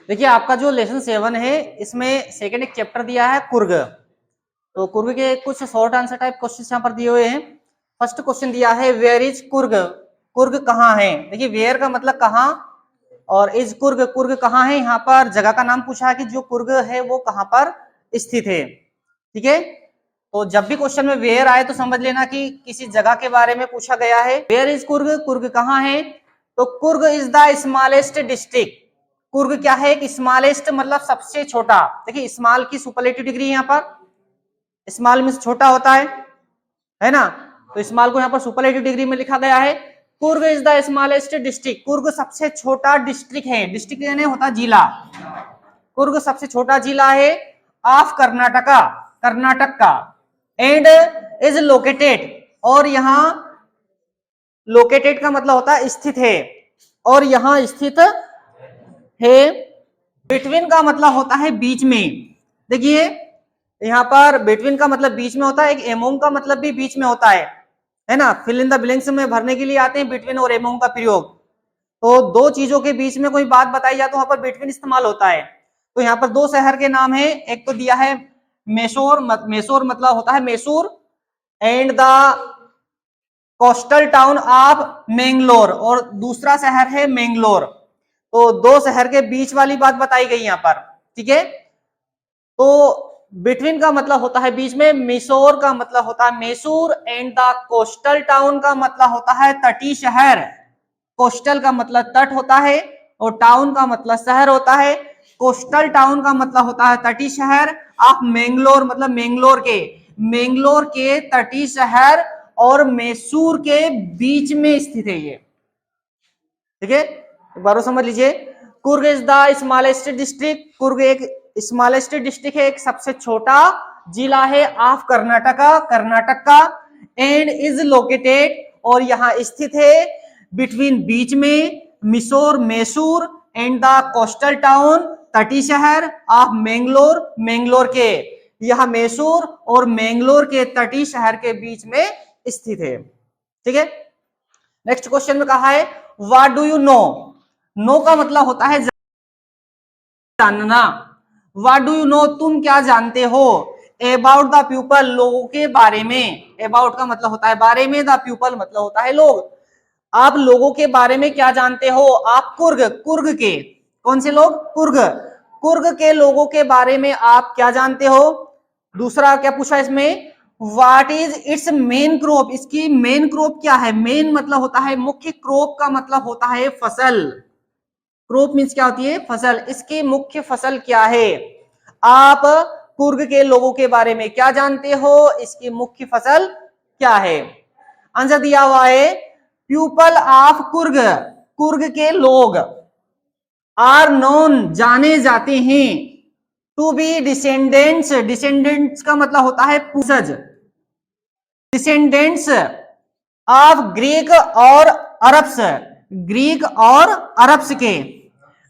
देखिए आपका जो लेसन 7 है इसमें सेकंड एक चैप्टर दिया है कुर्ग। तो कुर्ग के कुछ शॉर्ट आंसर टाइप क्वेश्चन यहाँ पर दिए हुए हैं। फर्स्ट क्वेश्चन दिया है वेयर इज कुर्ग, कुर्ग कहाँ है। देखिए वेयर का मतलब कहाँ और इज कुर्ग, कुर्ग कहाँ है, यहाँ पर जगह का नाम पूछा है कि जो कुर्ग है वो कहाँ पर स्थित है। ठीक है, तो जब भी क्वेश्चन में वेयर आए तो समझ लेना कि किसी जगह के बारे में पूछा गया है। वेयर इज कुर्ग, कुर्ग कहाँ है। तो Coorg is the smallest district. Coorg क्या है, एक स्मॉलेस्ट मतलब सबसे छोटा। देखिए स्मॉल की सुपरलेटिव डिग्री यहाँ पर, स्मॉल में छोटा होता है ना, तो स्मॉल को यहाँ पर सुपरलेटिव डिग्री में लिखा गया है। Coorg is the smallest district, Coorg सबसे छोटा डिस्ट्रिक्ट है। डिस्ट्रिक्ट यानी होता जिला, कुर्ग सबसे छोटा जिला है ऑफ कर्नाटका, कर्नाटक का। एंड इज लोकेटेड, और यहाँ लोकेटेड का मतलब होता है स्थित है, और यहाँ स्थित है। बिटवीन का मतलब होता है बीच में। देखिए यहाँ पर बिटवीन का मतलब बीच में होता है, एक एमोंग का मतलब भी बीच में होता है ना। फिल इन द ब्लैंक्स में भरने के लिए आते हैं बिटवीन और एमोंग का प्रयोग। तो दो चीजों के बीच में कोई बात बताई जाए तो वहां पर बिटवीन इस्तेमाल होता है। तो यहाँ पर दो शहर के नाम है, एक तो दिया है मैसूर, मैसूर मतलब होता है Mysore, and the coastal town of Mangalore, और दूसरा शहर है मैंगलोर। तो दो शहर के बीच वाली बात बताई गई यहाँ पर। ठीक है, तो बिटवीन का मतलब होता है बीच में, मैसूर का मतलब होता है Mysore, and the coastal town का मतलब होता है तटीय शहर। कोस्टल का मतलब तट होता है और टाउन का मतलब शहर होता है। कोस्टल टाउन का मतलब होता है तटीय शहर। ऑफ मैंगलोर मतलब मैंगलोर के तटीय शहर और मैसूर के बीच में स्थित है ये। ठीक है, एक बार समझ लीजिए। Coorg is the smallest district, Coorg एक स्मॉलेस्ट डिस्ट्रिक्ट है, एक सबसे छोटा जिला है ऑफ कर्नाटका, कर्नाटक का। एंड इज लोकेटेड, और यहाँ स्थित है बिटवीन बीच में, Missouri Mysore, and the coastal town तटीय शहर ऑफ मैंगलोर, मैंगलोर के, यह मैसूर और मैंगलोर के तटीय शहर के बीच में स्थित है। ठीक है, नेक्स्ट क्वेश्चन में कहा है what do you know. Know का मतलब होता है जानना। व्हाट डू यू नो तुम क्या जानते हो। अबाउट द पीपल लोगों के बारे में, अबाउट का मतलब होता है बारे में, द पीपल मतलब होता है लोग। आप लोगों के बारे में क्या जानते हो। आप कुर्ग, कुर्ग के कौन से लोग, कुर्ग, कुर्ग के लोगों के बारे में आप क्या जानते हो। दूसरा क्या पूछा इसमें, what is it's main crop, इसकी मेन क्रॉप क्या है। मेन मतलब होता है मुख्य, क्रॉप का मतलब होता है फसल। क्रॉप मीन्स क्या होती है, फसल। इसकी मुख्य फसल क्या है। आप कुर्ग के लोगों के बारे में क्या जानते हो, इसकी मुख्य फसल क्या है। आंसर दिया हुआ है पीपल ऑफ कुर्ग, कुर्ग के लोग आर नोन जाने जाते हैं टू बी डिसेंडेंट्स, डिसेंडेंट्स का मतलब होता है पूर्वज, डिसेंडेंट्स ऑफ ग्रीक और अरब्स, ग्रीक और अरब्स के।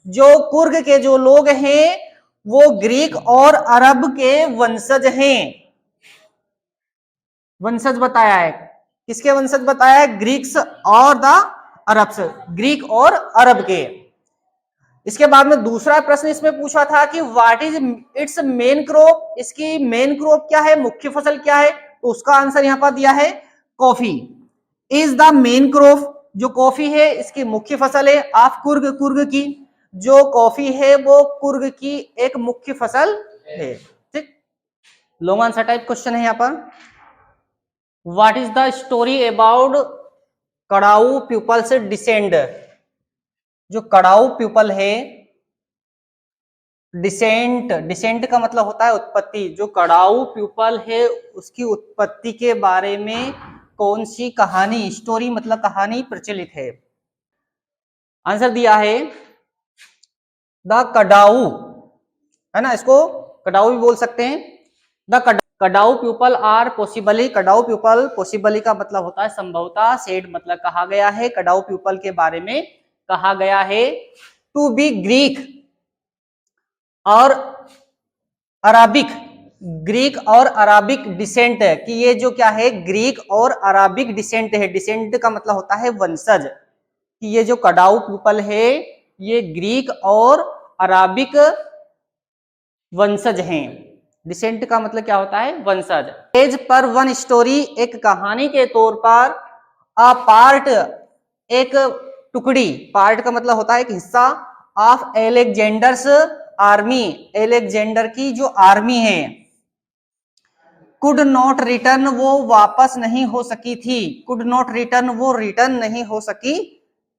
जो कुर्ग के जो लोग हैं वो ग्रीक और अरब के वंशज हैं। वंशज बताया है, किसके वंशज बताया है, ग्रीक्स और द अरब्स, ग्रीक और अरब के। इसके बाद में दूसरा प्रश्न इसमें पूछा था कि what is it's main crop, इसकी मेन क्रॉप क्या है, मुख्य फसल क्या है। तो उसका आंसर यहां पर दिया है coffee. Is the main crop, जो कॉफी है इसकी मुख्य फसल है। ऑफ कुर्ग, कुर्ग की जो कॉफी है वो कुर्ग की एक मुख्य फसल है। ठीक, लॉन्ग आंसर टाइप क्वेश्चन है यहाँ पर। What is the story about Kodava peoples descent, जो कड़ाऊ पीपल है, डिसेंट, डिसेंट का मतलब होता है उत्पत्ति, जो कड़ाऊ पीपल है उसकी उत्पत्ति के बारे में कौन सी कहानी, स्टोरी मतलब कहानी प्रचलित है। आंसर दिया है द कड़ाऊ, है ना, इसको कड़ाऊ भी बोल सकते हैं। The Kodava people are possibly, Kodava people possibly का मतलब होता है संभवतः, सेड मतलब कहा गया है, कड़ाऊ पीपल के बारे में कहा गया है टू बी ग्रीक और अराबिक, ग्रीक और अराबिक डिसेंट, कि ये जो क्या है ग्रीक और अराबिक डिसेंट है। डिसेंट का मतलब होता है वंशज, कि ये जो कड़ाऊ पीपल है ये ग्रीक और अराबिक वंशज हैं। डिसेंट का मतलब क्या होता है? वंशज। पेज पर वन स्टोरी, एक कहानी के तौर पर। अ पार्ट, एक टुकड़ी, पार्ट का मतलब होता है एक हिस्सा। ऑफ एलेक्जेंडर्स आर्मी, एलेक्जेंडर की जो आर्मी है। कुड नॉट रिटर्न, वो वापस नहीं हो सकी थी। कुड नॉट रिटर्न, वो रिटर्न नहीं हो सकी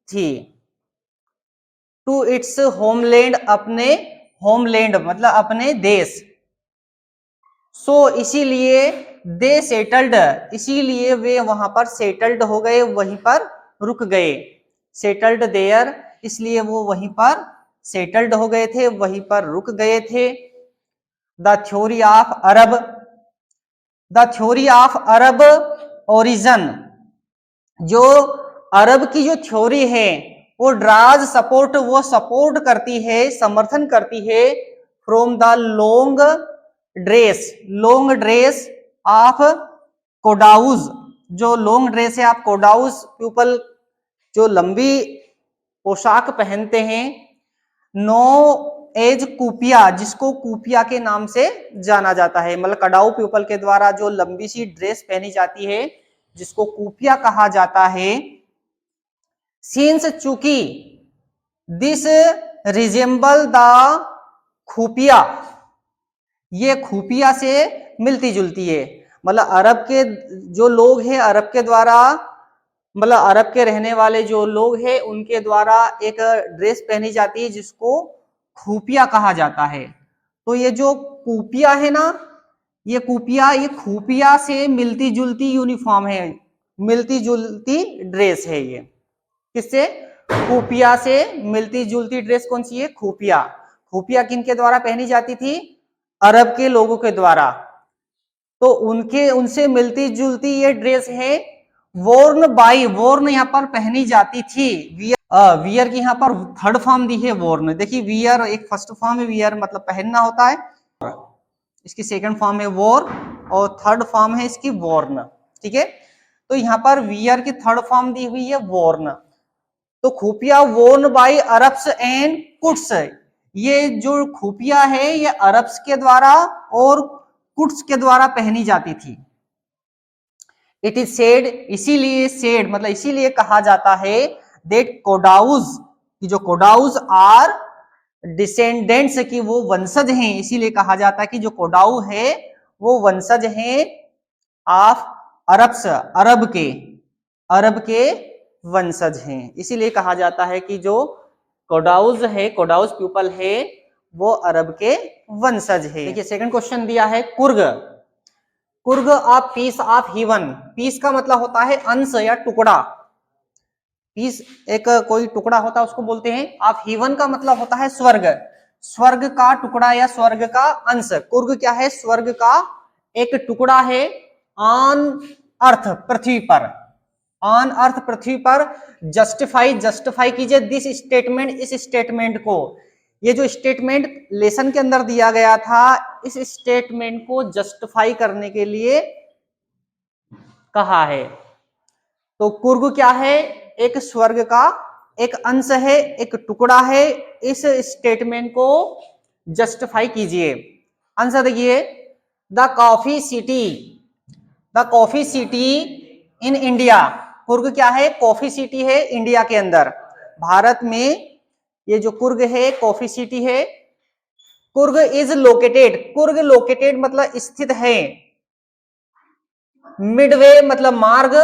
थी। टू इट्स होमलैंड, अपने होमलैंड मतलब अपने देश। सो इसीलिए दे सेटल्ड, इसीलिए वे वहां पर सेटल्ड हो गए, वहीं पर रुक गए। सेटल्ड देयर, इसलिए वो वहीं पर सेटल्ड हो गए थे, वहीं पर रुक गए थे। The theory of Arab, the theory of Arab origin, जो अरब की जो थ्योरी है वो ड्राज सपोर्ट, वो सपोर्ट करती है, समर्थन करती है from the long dress, long dress of Kodavas, जो लॉन्ग ड्रेस है आप कोडाउज पीपल, जो लंबी पोशाक पहनते हैं। नो एज कूपिया, जिसको कूपिया के नाम से जाना जाता है, मतलब कडाऊ पीपल के द्वारा जो लंबी सी ड्रेस पहनी जाती है जिसको कूपिया कहा जाता है। सिंस, चूंकि दिस रिजेंबल द खूपिया, ये खूपिया से मिलती जुलती है, मतलब अरब के जो लोग हैं, अरब के द्वारा, मतलब अरब के रहने वाले जो लोग हैं उनके द्वारा एक ड्रेस पहनी जाती है जिसको खूपिया कहा जाता है। तो ये जो कूपिया है ना, ये कूपिया, ये खूपिया से मिलती जुलती यूनिफॉर्म है, मिलती जुलती ड्रेस है ये। किससे? खूपिया से मिलती जुलती ड्रेस कौन सी है? खूपिया। खूपिया किनके द्वारा पहनी जाती थी? अरब के लोगों के द्वारा। तो उनके, उनसे मिलती जुलती ये ड्रेस है। वॉर्न बाई, वॉर्न यहाँ पर पहनी जाती थी। वियर की यहाँ पर थर्ड फॉर्म दी है वॉर्न। देखिए वियर एक फर्स्ट फॉर्म है, वियर मतलब पहनना होता है, इसकी सेकंड फॉर्म है वॉर, और थर्ड फॉर्म है इसकी वॉर्न। ठीक है, तो यहाँ पर वियर की थर्ड फॉर्म दी हुई है वॉर्न। तो खुफिया वोर्न बाय अरब्स एंड कुट्स, ये जो खुफिया है ये अरब्स के द्वारा और कुट्स के द्वारा पहनी जाती थी। इट इज सेड, इसीलिए सेड मतलब इसीलिए कहा जाता है दैट कोडाउज, कि जो कोडाउज आर डिसेंडेंट्स, की वो वंशज हैं, इसीलिए कहा जाता है कि जो कोडाउ है वो वंशज हैं ऑफ अरब्स, अरब के वंशज हैं। इसीलिए कहा जाता है कि जो कोडाउज है, कोडाउज पीपल है, वो अरब के वंशज है। देखिए सेकंड क्वेश्चन दिया है Coorg, Coorg of peace of heaven. Peace का मतलब होता है अंश या टुकड़ा, पीस एक कोई टुकड़ा होता है उसको बोलते हैं। ऑफ हीवन का मतलब होता है स्वर्ग, स्वर्ग का टुकड़ा या स्वर्ग का अंश। कुर्ग क्या है? स्वर्ग का एक टुकड़ा है। ऑन अर्थ, पृथ्वी पर, ऑन अर्थ पृथ्वी पर। जस्टिफाई, जस्टिफाई कीजिए दिस स्टेटमेंट, इस स्टेटमेंट को। ये जो स्टेटमेंट लेसन के अंदर दिया गया था, इस स्टेटमेंट को जस्टिफाई करने के लिए कहा है। तो कुर्ग क्या है? एक स्वर्ग का एक अंश है, एक टुकड़ा है। इस स्टेटमेंट को जस्टिफाई कीजिए। आंसर देखिए, the coffee city, the coffee city in India. Coorg क्या है? कॉफी सिटी है इंडिया के अंदर, भारत में ये जो कुर्ग है कॉफी सिटी है। Coorg is located, Coorg located मतलब स्थित है। मिडवे मतलब मार्ग,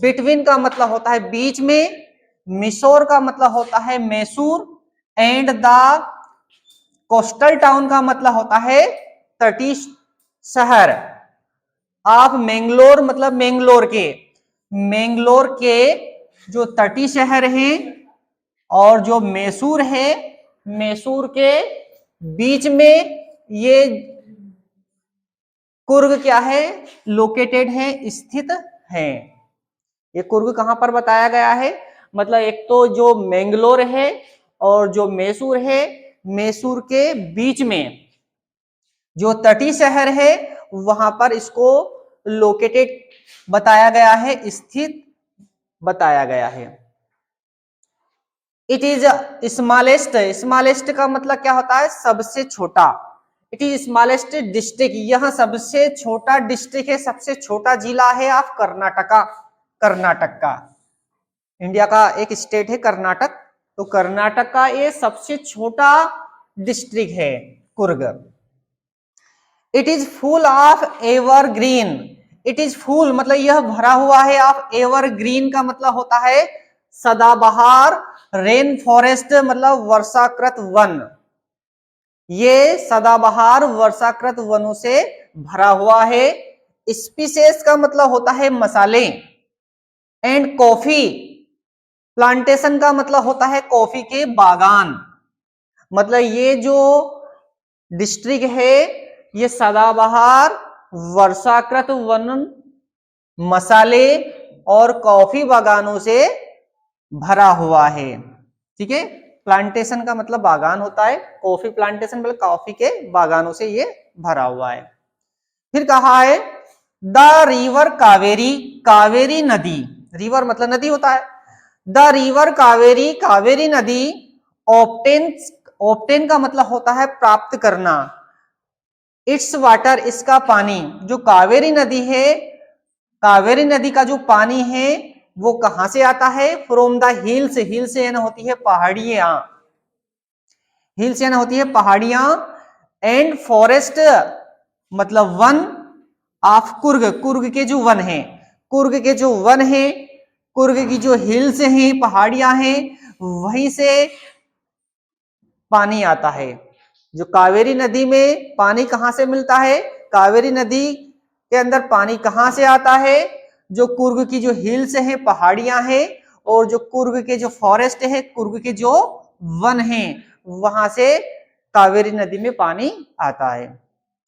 बिटवीन का मतलब होता है बीच में, मिसोर का मतलब होता है Mysore, and the coastal town का मतलब होता है तटीय शहर। ऑफ मैंगलोर मतलब मैंगलोर के जो तटीय शहर हैं, और जो मैसूर है, मैसूर के बीच में ये कुर्ग क्या है? लोकेटेड है, स्थित है। ये कुर्ग कहां पर बताया गया है? मतलब एक तो जो मैंगलोर है और जो मैसूर है, मैसूर के बीच में जो तटीय शहर है वहां पर इसको लोकेटेड बताया गया है, स्थित बताया गया है। इट इज स्मॉलेस्ट, स्मॉलेस्ट का मतलब क्या होता है, सबसे छोटा। इट इज स्मॉलेस्ट डिस्ट्रिक्ट, यह सबसे छोटा डिस्ट्रिक्ट है, सबसे छोटा जिला है ऑफ कर्नाटका, कर्नाटक का, इंडिया का एक स्टेट है कर्नाटक, तो कर्नाटक का ये सबसे छोटा डिस्ट्रिक्ट है Coorg. It is full of evergreen, it is full मतलब यह भरा हुआ है, ऑफ एवरग्रीन का मतलब होता है सदाबहार, रेन फॉरेस्ट मतलब वर्षाकृत वन, ये सदाबहार वर्षाकृत वनों से भरा हुआ है। स्पीसीज का मतलब होता है मसाले, एंड कॉफी प्लांटेशन का मतलब होता है कॉफी के बागान। मतलब ये जो डिस्ट्रिक्ट है ये सदाबहार, वर्षाकृत वन, मसाले और कॉफी बागानों से भरा हुआ है। ठीक है, प्लांटेशन का मतलब बागान होता है, कॉफी प्लांटेशन मतलब कॉफी के बागानों से ये भरा हुआ है। फिर कहा है द रिवर कावेरी, कावेरी नदी, रिवर मतलब नदी होता है, द रिवर कावेरी, कावेरी नदी ऑब्टेन्स, ऑब्टेन का मतलब होता है प्राप्त करना, इट्स वाटर इसका पानी, जो कावेरी नदी है, कावेरी नदी का जो पानी है वो कहां से आता है, फ्रॉम द हिल्स, हिल्स यानी होती है पहाड़ियां, हिल्स यानी होती है पहाड़ियां, एंड फॉरेस्ट मतलब वन ऑफ कुर्ग, कुर्ग के जो वन है, कुर्ग के जो वन है, कुर्ग की जो हिल्स हैं पहाड़ियां हैं वहीं से पानी आता है। जो कावेरी नदी में पानी कहां से मिलता है, कावेरी नदी के अंदर पानी कहां से आता है, जो कुर्ग की जो हिल्स हैं पहाड़ियां हैं और जो कुर्ग के जो फॉरेस्ट है, कुर्ग के जो वन हैं वहां से कावेरी नदी में पानी आता है।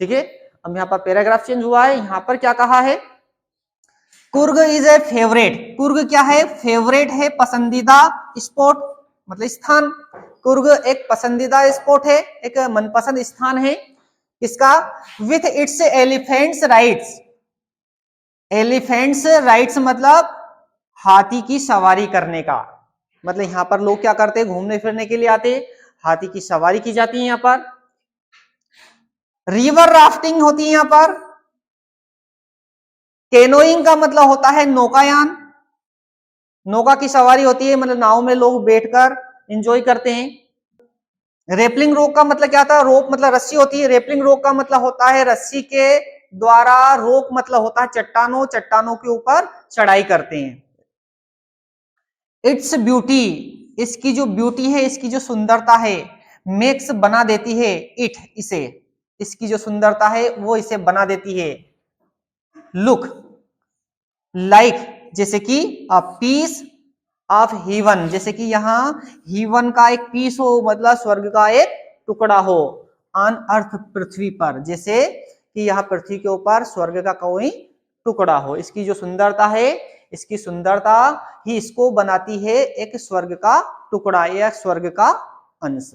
ठीक है, अब यहाँ पर पैराग्राफ चेंज हुआ है, यहाँ पर क्या कहा है, Coorg is a favourite, Coorg क्या है, फेवरेट है, पसंदीदा स्पॉट मतलब स्थान, कुर्ग एक पसंदीदा स्पॉट है, एक मनपसंद स्थान है इसका, with its elephants rights, elephants rights मतलब हाथी की सवारी करने का, मतलब यहां पर लोग क्या करते हैं, घूमने फिरने के लिए आते हैं, हाथी की सवारी की जाती है यहां पर। रिवर राफ्टिंग होती है यहां पर, कैनोइंग का मतलब होता है नौकायान, नौका की सवारी होती है, मतलब नाव में लोग बैठकर एंजॉय करते हैं। रेपलिंग रोक का मतलब क्या था, रोप मतलब रस्सी होती है, रेपलिंग रोक का मतलब होता है रस्सी के द्वारा, रोक मतलब होता है चट्टानों, चट्टानों के ऊपर चढ़ाई करते हैं। इट्स ब्यूटी, इसकी जो ब्यूटी है, इसकी जो सुंदरता है, मेक्स बना देती है, इट इसे, इसकी जो सुंदरता है वो इसे बना देती है, लुक लाइक जैसे कि अ पीस ऑफ हीवन, जैसे कि यहाँ हीवन का एक पीस हो मतलब स्वर्ग का एक टुकड़ा हो, ऑन अर्थ पृथ्वी पर, जैसे कि यहाँ पृथ्वी के ऊपर स्वर्ग का कोई टुकड़ा हो। इसकी जो सुंदरता है, इसकी सुंदरता ही इसको बनाती है एक स्वर्ग का टुकड़ा या स्वर्ग का अंश।